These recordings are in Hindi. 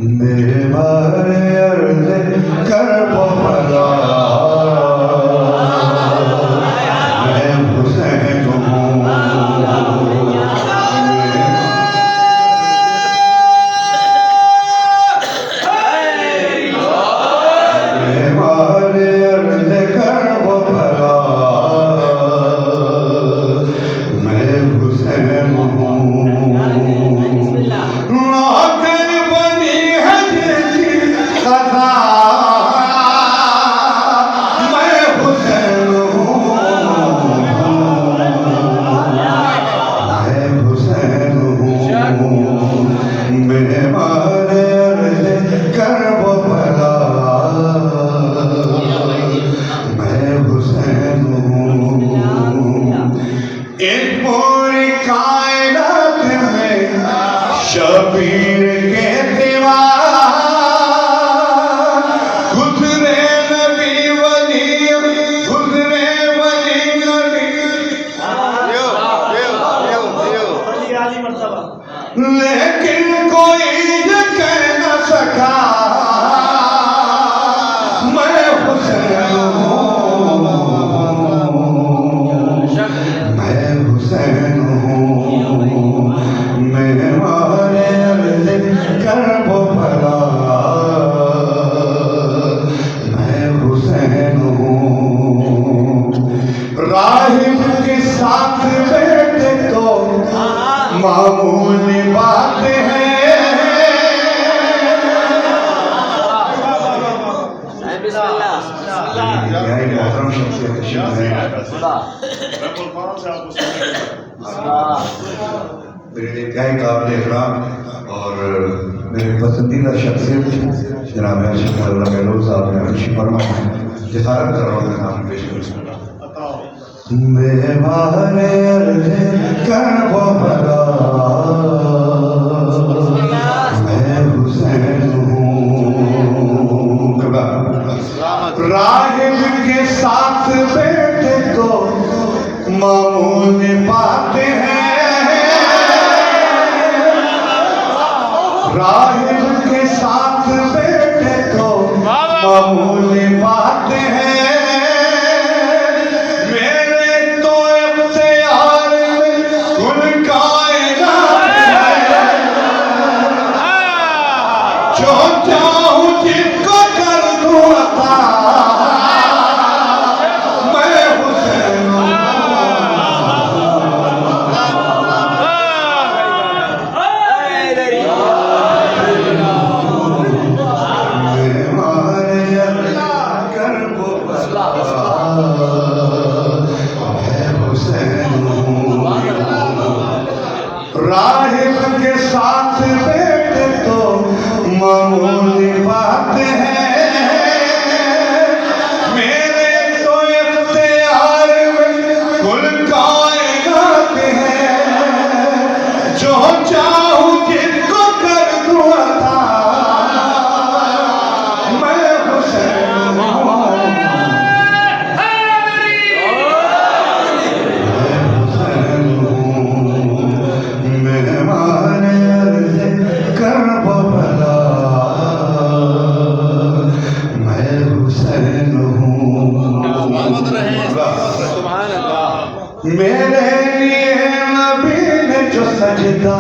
मेरे बारे अर्ज़ कर भला मैं हुसैन हूँ। मेरे बारे अर्ज़ कर भला मैं हुसैन हूँ। शबीर के सिवा गुजरे नबी वली गुजरे वली नबी लेकिन कोई ये कह न सका मैं हुसैन हूँ। मैं हुसैन हूँ। मैं राहिब के साथ बैठे तो मामूली बात है। मेरे इंतहाई काबिल इकराम और मेरे पसंदीदा शख्सियत जनाब अरशद महमूद साहब ने खुशी फरमाया जिसारत कर रहा हूँ नाम पेश कर मेरे बारे कर वो भला मैं हुसैन हूँ। राहिब के साथ बैठे तो मामूली बात है। राहिब के साथ बैठे तो मामूली बात है। जो चाहूं जिसको कर दूं अता मैं हुसैन हूँ। कर वो भला मैं हुसैन हूँ। राहिब के साथ बैठे तो मामूली बात है। मेरे तो इख्तियार में कुल कायनात है। जो चाहूं जिसको कर दूं अता मैं हुसैन हूँ। मैं हुसैन हूँ। मेहमान कर भला मैं हुसैन हूँ। मेरे लिए नबी ने जो सजदा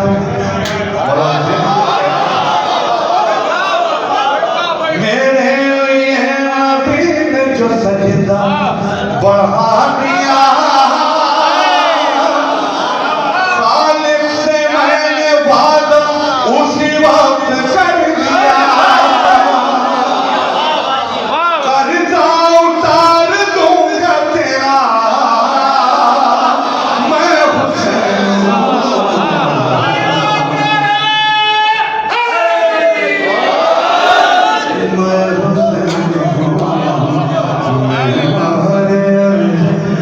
मेरे लिए नबी ने जो सजदा बढ़ा दिया खालिक से मैंने वादा उसी वक्त कर दिया। कर्जा उतार दूंगा तेरा मैं हुसैन हूँ। मैं हुसैन हूँ।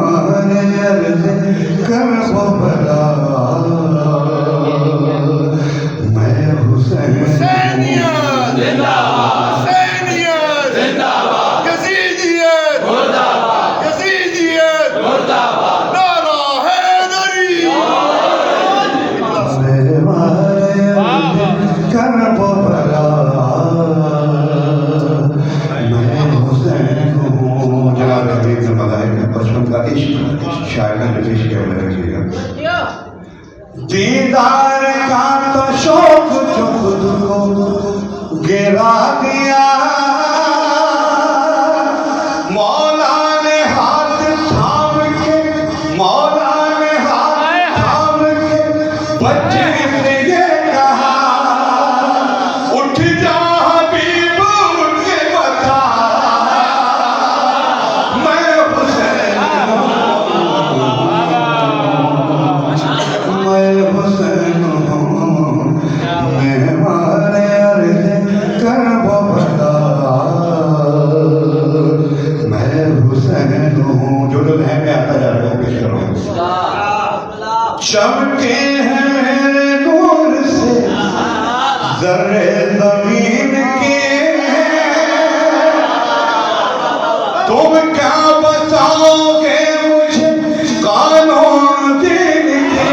मेहमान अर्ज़ कर वो भला, मैं हुसैन हुसैनियत जिंदाबाद, हुसैनियत जिंदाबाद, यज़ीदियत मुर्दाबाद, यज़ीदियत मुर्दाबाद, नारा हैदरी। मेहमान अर्ज़ कर वो भला, मैं हुसैन हूँ। जनाब हबीब ने बताया कि बचपन का इश्क शायर ने पेश किया हुआ रखिएगा। दीदार का तो शौक जो खुद को गिरा दिया, मौला ने हाथ थाम के, मौला ने हाथ थाम के बच्चे से ये कहा, उठ जा हबीब उठ के बता, मैं हुसैन हूँ, मैं हुसैन हूँ। मेहमान अर्ज़ कर वो भला, मैं हुसैन हूँ। जो लोग हैं मैं आता जा रहा हूँ, पेश कर रहा हूँ। चमके हैं मेरे नूर से ज़र्रे ज़मीन के, तुम क्या बताओगे मुझे कानून दिन के।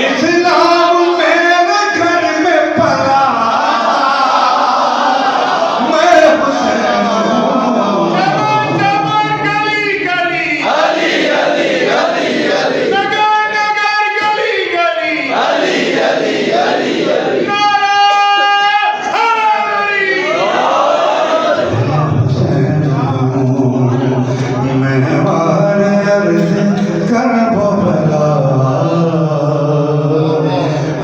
इस्लाम मेरे घर में पला, मैं हुसैन हूँ। जबर गली गली, अली अली अली अली, नगर नगर गली गली, अली अली अली अली, नारा हैदरी। मेहमान अर्ज़ कर वो भला,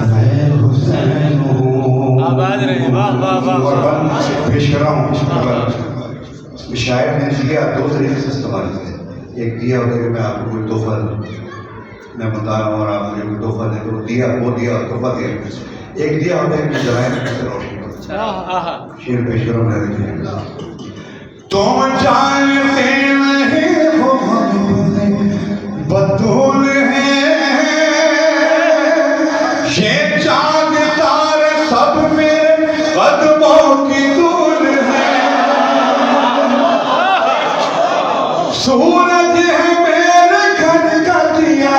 मैं हुसैन हूँ। कुर्बान पेश कर रहा हूँ। शायर ने दिया दो तरीके से इस्तेमाल किया। एक दिया होता है कि मैं आपको कोई तोहफा मैं बता रहा हूँ और आप मुझे कोई तोहफा दे, तो दिया वो दिया और तोहफा दिया। एक दिया होता है कि जलाए से रोशनी होती है। शेर पेश करो मैं देखिए। तुम जानते नहीं हो हम बतूल है, ये चांद तारे सब मेरे कदमों की धूल है, सूरज है मेरे घर का दिया,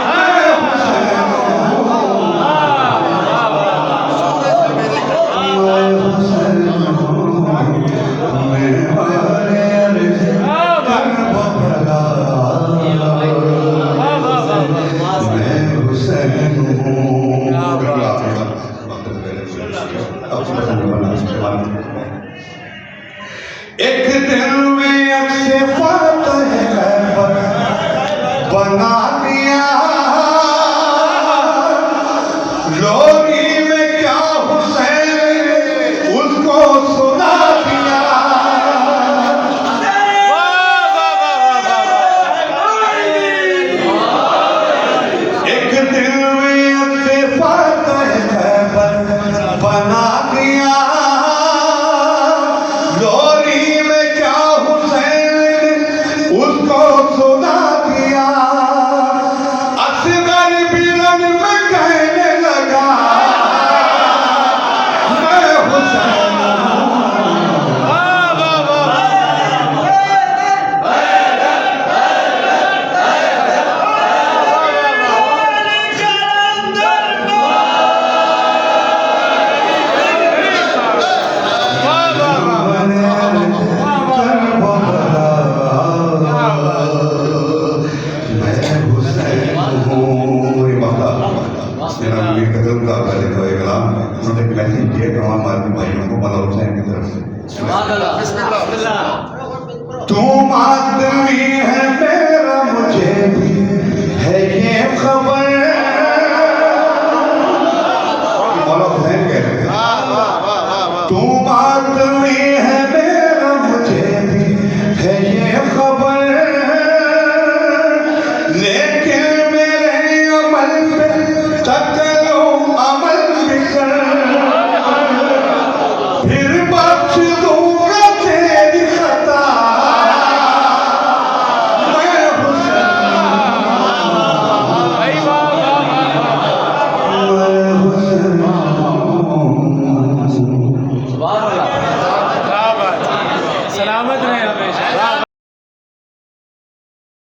मैं हुसैन हूँ, मैं हुसैन हूँ। मेहमान अर्ज़ कर वो भला, मैं हुसैन हूँ। एक दिन में अक्से फातह खैबर बना दिया, लोरी में क्या हुसैन ने उसको सुना दिया। एक दिन में अक्से फातह खैबर बना दिया, लोरी में क्या हुसैन ने उसको सुना दिया। असगर बिरन में कहने लगा, मैं हुसैन हूँ। तुम आदमी है